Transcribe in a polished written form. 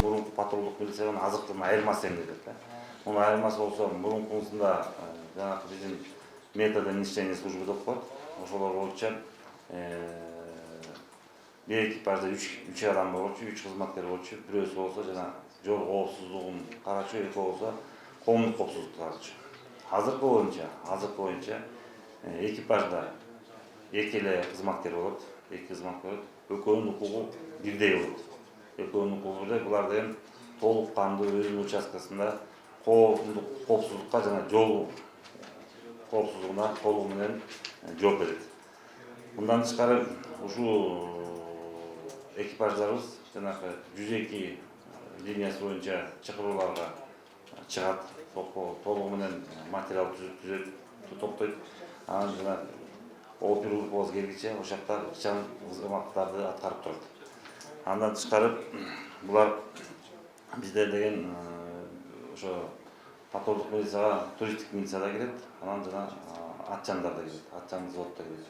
мурунку патрулдук милиция менен азыктын айырмасы эмне деп да. Мунун айырмасы болсо мурункусунда жанагы биздин методы несения службы деп коет. Ошолор боюнча бир экипажда 3 адам болчу, 3 кызматкер болчу. Бирөөсү болсо жана жол коопсуздугун карачу, экөө болсо коомдук коопсуздукту карачу. Азыркы боюнча экипажда эки эле кызматкер болот, экөөнүн укугу бирдей болот. Экөөнүн укугу бирдей, булар деген толук кандуу өзүнүн участкасында коомдук коопсуздукка жана жол коопсуздугуна толугу менен жооп берет. Мындан тышкары ушул экипаждарыбыз жанагы 102 линиясы боюнча чакырууларга чыгат, толугу менен материал түзөт, топтойт. Анан жана опергруппабыз келгиче ошол жакта ыкчам кызматтарды аткарып турат. Андан тышкары булар бизде деген ошо патрулдук милицияга туристтик милиция да кирет, анан жана атчандар да кирет, атчан взвод да кирет.